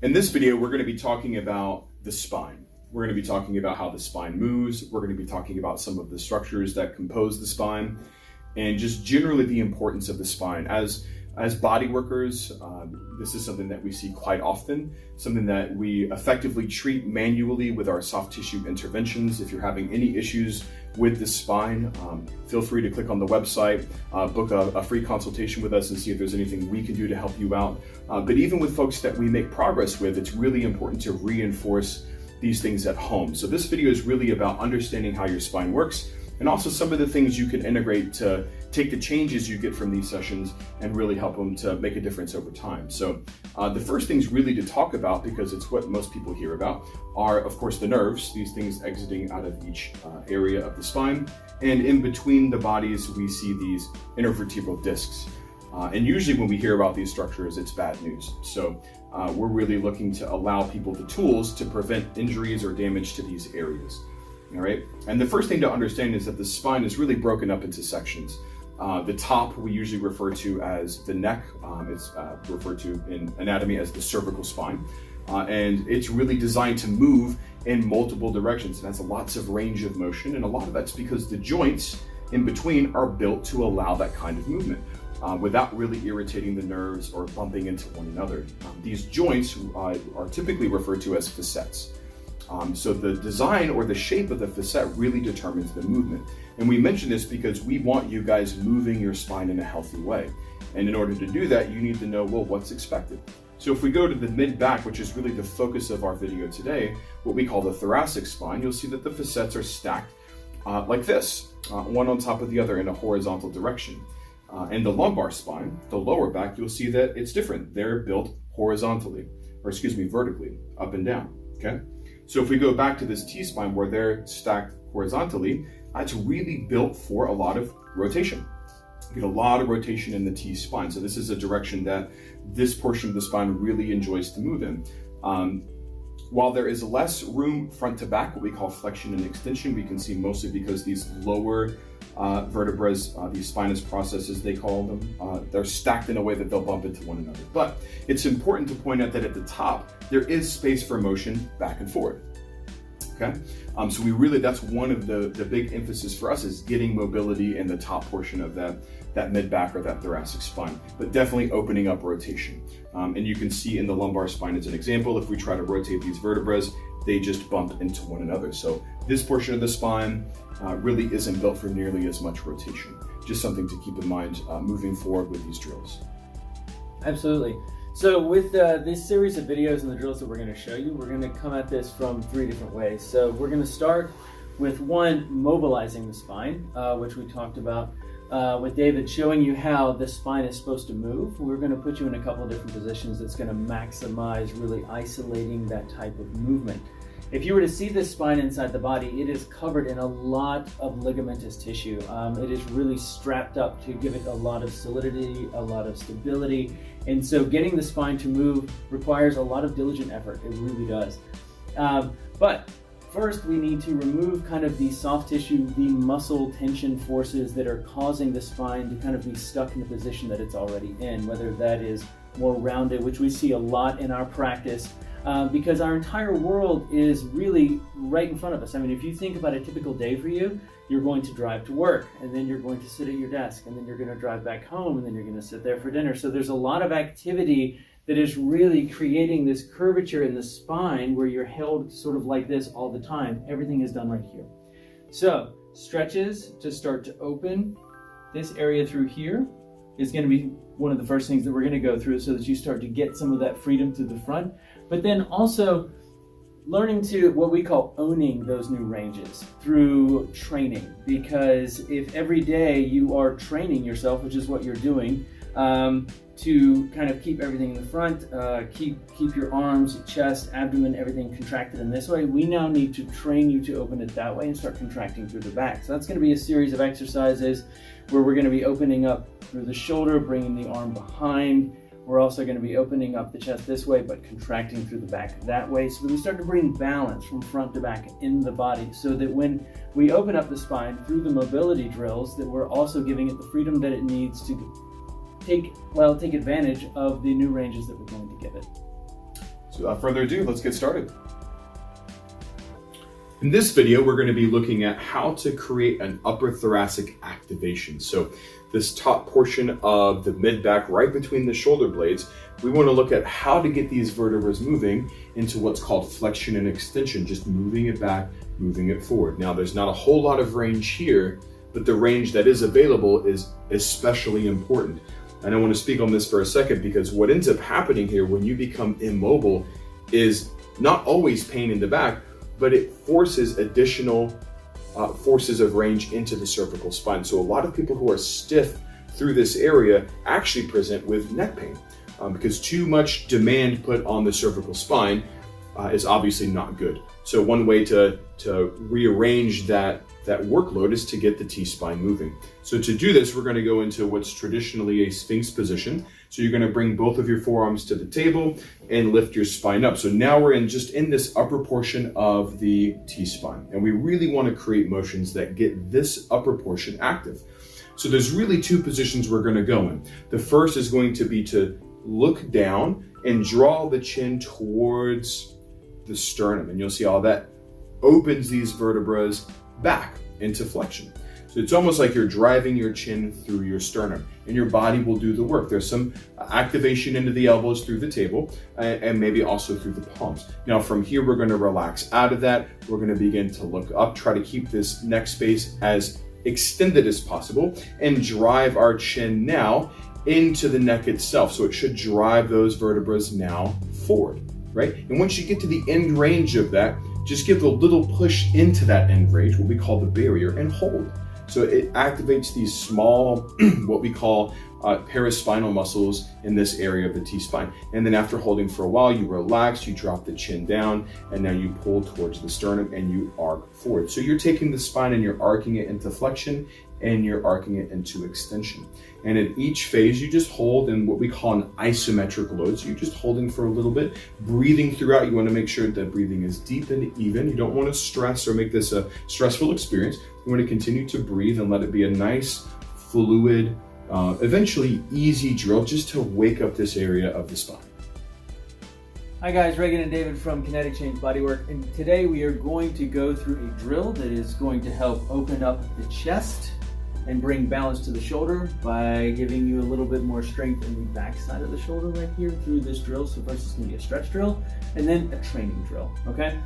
In this video, we're going to be talking about the spine. We're going to be talking about how the spine moves. We're going to be talking about some of the structures that compose the spine and just generally the importance of the spine. As body workers, this is something that we see quite often, something that we effectively treat manually with our soft tissue interventions. If you're having any issues with the spine, feel free to click on the website, book a free consultation with us and see if there's anything we can do to help you out. But even with folks that we make progress with, it's really important to reinforce these things at home. So this video is really about understanding how your spine works and also some of the things you can integrate to take the changes you get from these sessions and really help them to make a difference over time. So the first things really to talk about, because it's what most people hear about, are of course the nerves, these things exiting out of each area of the spine. And in between the bodies, we see these intervertebral discs. And usually when we hear about these structures, it's bad news. So we're really looking to allow people the tools to prevent injuries or damage to these areas. All right. And the first thing to understand is that the spine is really broken up into sections. The top we usually refer to as the neck. It's referred to in anatomy as the cervical spine. And it's really designed to move in multiple directions. It has lots of range of motion. And a lot of that's because the joints in between are built to allow that kind of movement without really irritating the nerves or bumping into one another. These joints are typically referred to as facets. So the design or the shape of the facet really determines the movement. And we mention this because we want you guys moving your spine in a healthy way. And in order to do that, you need to know, well, what's expected. So if we go to the mid-back, which is really the focus of our video today, what we call the thoracic spine, you'll see that the facets are stacked like this, one on top of the other in a horizontal direction. And the lumbar spine, the lower back, you'll see that it's different. They're built horizontally, or vertically, up and down, okay? So if we go back to this T-spine where they're stacked horizontally, it's really built for a lot of rotation. You get a lot of rotation in the T-spine. So this is a direction that this portion of the spine really enjoys to move in. While there is less room front to back, what we call flexion and extension, we can see mostly because these lower vertebrae, these spinous processes, they call them, they're stacked in a way that they'll bump into one another. But it's important to point out that at the top, there is space for motion back and forth. Okay, so that's one of the big emphasis for us is getting mobility in the top portion of that mid-back or that thoracic spine, but definitely opening up rotation. And you can see in the lumbar spine as an example, if we try to rotate these vertebrae, they just bump into one another. So this portion of the spine really isn't built for nearly as much rotation. Just something to keep in mind moving forward with these drills. Absolutely. So with this series of videos and the drills that we're going to show you, we're going to come at this from 3 different ways. So we're going to start with one, mobilizing the spine, which we talked about with David, showing you how the spine is supposed to move. We're going to put you in a couple of different positions that's going to maximize really isolating that type of movement. If you were to see this spine inside the body, it is covered in a lot of ligamentous tissue. It is really strapped up to give it a lot of solidity, a lot of stability. And so getting the spine to move requires a lot of diligent effort. It really does. But first, we need to remove kind of the soft tissue, the muscle tension forces that are causing the spine to kind of be stuck in the position that it's already in, whether that is more rounded, which we see a lot in our practice, because our entire world is really right in front of us. I mean, if you think about a typical day for you, you're going to drive to work, and then you're going to sit at your desk, and then you're going to drive back home, and then you're going to sit there for dinner. So there's a lot of activity that is really creating this curvature in the spine where you're held sort of like this all the time. Everything is done right here. So stretches to start to open this area through here is going to be one of the first things that we're going to go through so that you start to get some of that freedom to the front. But then also learning to what we call owning those new ranges through training. Because if every day you are training yourself, which is what you're doing, to kind of keep everything in the front, keep your arms, chest, abdomen, everything contracted in this way, we now need to train you to open it that way and start contracting through the back. So that's going to be a series of exercises where we're going to be opening up through the shoulder, bringing the arm behind. We're also going to be opening up the chest this way, but contracting through the back that way. So that we start to bring balance from front to back in the body, so that when we open up the spine through the mobility drills, that we're also giving it the freedom that it needs to take advantage of the new ranges that we're going to give it. So without further ado, let's get started. In this video, we're going to be looking at how to create an upper thoracic activation. So this top portion of the mid-back right between the shoulder blades, we want to look at how to get these vertebrae moving into what's called flexion and extension, just moving it back, moving it forward. Now, there's not a whole lot of range here, but the range that is available is especially important. And I want to speak on this for a second because what ends up happening here when you become immobile is not always pain in the back, but it forces additional forces of range into the cervical spine. So a lot of people who are stiff through this area actually present with neck pain because too much demand put on the cervical spine is obviously not good. So one way to rearrange that workload is to get the T-spine moving. So to do this, we're going to go into what's traditionally a Sphinx position. So you're going to bring both of your forearms to the table and lift your spine up. So now we're in this upper portion of the T-spine. And we really want to create motions that get this upper portion active. So there's really two positions we're going to go in. The first is going to be to look down and draw the chin towards the sternum. And you'll see how that opens these vertebrae back into flexion. So it's almost like you're driving your chin through your sternum and your body will do the work. There's some activation into the elbows through the table and maybe also through the palms. Now from here, we're going to relax out of that. We're going to begin to look up, try to keep this neck space as extended as possible and drive our chin now into the neck itself. So it should drive those vertebrae now forward, right? And once you get to the end range of that, just give a little push into that end range, what we call the barrier, and hold. So it activates these small, what we call paraspinal muscles in this area of the T-spine. And then after holding for a while, you relax, you drop the chin down, and now you pull towards the sternum and you arc forward. So you're taking the spine and you're arcing it into flexion and you're arcing it into extension. And in each phase, you just hold in what we call an isometric load. So you're just holding for a little bit, breathing throughout. You want to make sure that breathing is deep and even. You don't want to stress or make this a stressful experience. You want to continue to breathe and let it be a nice, fluid, eventually easy drill just to wake up this area of the spine. Hi guys, Reagan and David from Kinetic Change Bodywork, and today we are going to go through a drill that is going to help open up the chest and bring balance to the shoulder by giving you a little bit more strength in the back side of the shoulder right here through this drill. So first it's going to be a stretch drill and then a training drill, okay?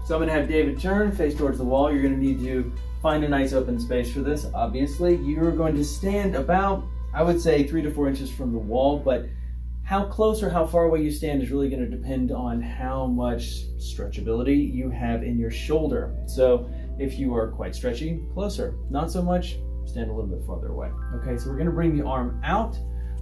So I'm going to have David turn, face towards the wall. You're going to need to find a nice open space for this, obviously. You're going to stand about, I would say, 3 to 4 inches from the wall, but how close or how far away you stand is really going to depend on how much stretchability you have in your shoulder. So if you are quite stretchy, closer. Not so much, stand a little bit farther away. Okay, so we're going to bring the arm out.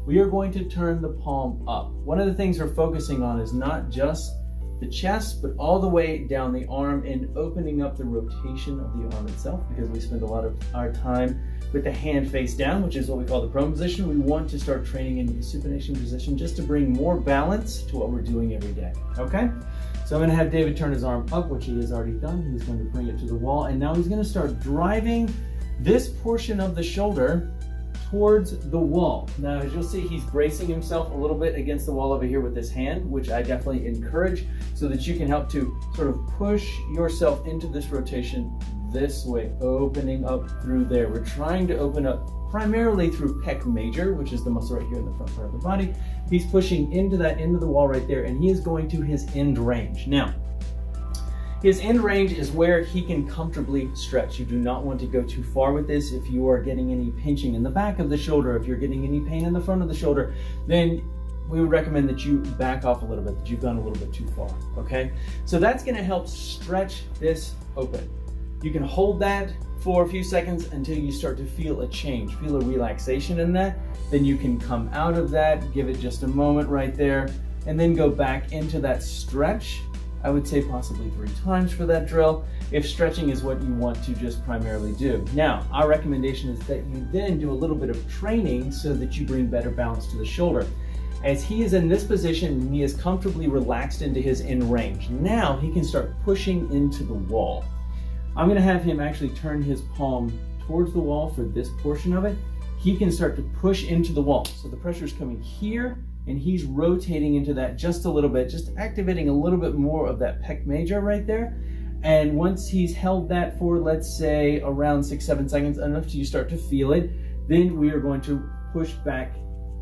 We are going to turn the palm up. One of the things we're focusing on is not just the chest, but all the way down the arm and opening up the rotation of the arm itself, because we spend a lot of our time with the hand face down, which is what we call the prone position. We want to start training into the supination position just to bring more balance to what we're doing every day, okay? So I'm gonna have David turn his arm up, which he has already done. He's going to bring it to the wall, and now he's gonna start driving this portion of the shoulder towards the wall. Now, as you'll see, he's bracing himself a little bit against the wall over here with his hand, which I definitely encourage so that you can help to sort of push yourself into this rotation this way, opening up through there. We're trying to open up primarily through pec major, which is the muscle right here in the front part of the body. He's pushing into that end of the wall right there, and he is going to his end range. Now, his end range is where he can comfortably stretch. You do not want to go too far with this. If you are getting any pinching in the back of the shoulder, if you're getting any pain in the front of the shoulder, then we would recommend that you back off a little bit, that you've gone a little bit too far, okay? So that's gonna help stretch this open. You can hold that for a few seconds until you start to feel a change, feel a relaxation in that. Then you can come out of that, give it just a moment right there, and then go back into that stretch. I would say possibly 3 times for that drill, if stretching is what you want to just primarily do. Now, our recommendation is that you then do a little bit of training so that you bring better balance to the shoulder. As he is in this position, he is comfortably relaxed into his end range. Now he can start pushing into the wall. I'm gonna have him actually turn his palm towards the wall for this portion of it. He can start to push into the wall. So the pressure is coming here and he's rotating into that just a little bit, just activating a little bit more of that pec major right there. And once he's held that for, let's say, around 6-7 seconds, enough till you start to feel it, then we are going to push back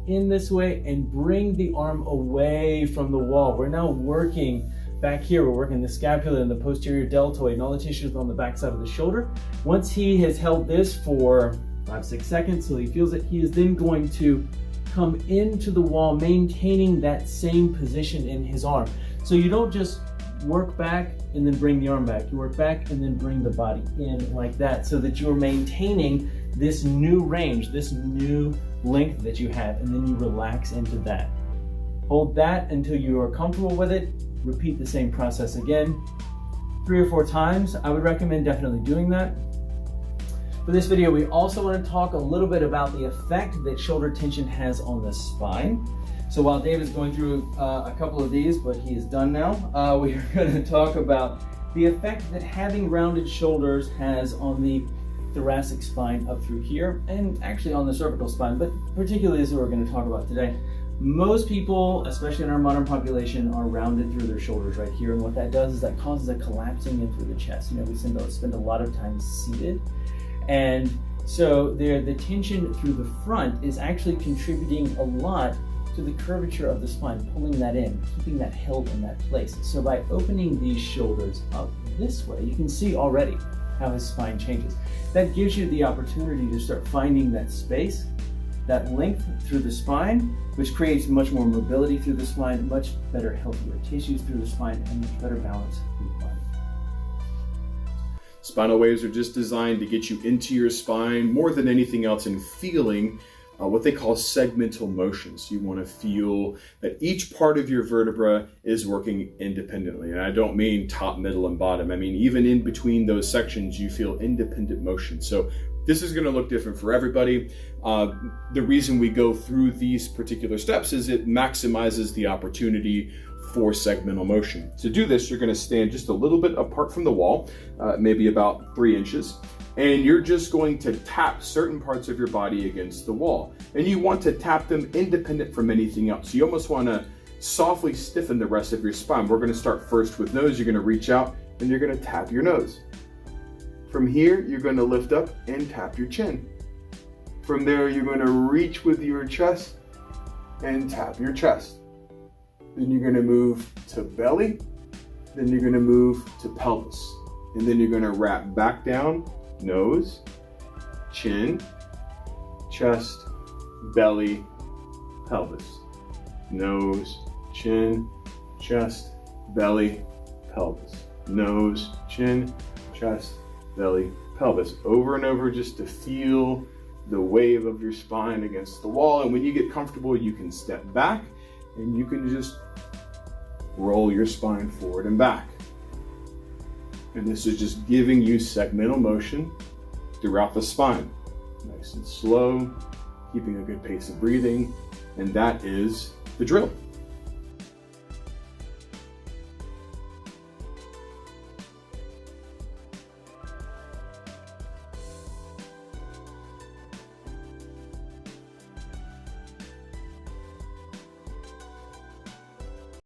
in this way and bring the arm away from the wall. We're now working back here, we're working the scapula and the posterior deltoid and all the tissues on the back side of the shoulder. Once he has held this for 5-6 seconds till he feels it, he is then going to come into the wall, maintaining that same position in his arm. So you don't just work back and then bring the arm back. You work back and then bring the body in like that, so that you're maintaining this new range, this new length that you have, and then you relax into that. Hold that until you are comfortable with it. Repeat the same process again 3 or 4 times. I would recommend definitely doing that. For this video, we also want to talk a little bit about the effect that shoulder tension has on the spine. So while Dave is going through a couple of these, but he is done now, we are going to talk about the effect that having rounded shoulders has on the thoracic spine up through here, and actually on the cervical spine, but particularly as we're going to talk about today. Most people, especially in our modern population, are rounded through their shoulders right here, and what that does is that causes a collapsing in through the chest. You know, we spend a lot of time seated, and so the tension through the front is actually contributing a lot to the curvature of the spine, pulling that in, keeping that held in that place. So by opening these shoulders up this way, you can see already how his spine changes. That gives you the opportunity to start finding that space, that length through the spine, which creates much more mobility through the spine, much better, healthier tissues through the spine, and much better balance through the body. Spinal waves are just designed to get you into your spine more than anything else and feeling what they call segmental motions. You want to feel that each part of your vertebra is working independently. And I don't mean top, middle, and bottom. I mean, even in between those sections, you feel independent motion. So this is going to look different for everybody. The reason we go through these particular steps is it maximizes the opportunity for segmental motion. To do this, you're going to stand just a little bit apart from the wall, maybe about 3 inches. And you're just going to tap certain parts of your body against the wall. And you want to tap them independent from anything else. You almost want to softly stiffen the rest of your spine. We're going to start first with nose. You're going to reach out and you're going to tap your nose. From here, you're going to lift up and tap your chin. From there, you're going to reach with your chest and tap your chest. Then you're going to move to belly. Then you're going to move to pelvis. And then you're going to wrap back down. Nose, chin, chest, belly, pelvis. Nose, chin, chest, belly, pelvis. Nose, chin, chest, belly, pelvis. Over and over, just to feel the wave of your spine against the wall. And when you get comfortable, you can step back and you can just roll your spine forward and back. And this is just giving you segmental motion throughout the spine. Nice and slow, keeping a good pace of breathing. And that is the drill.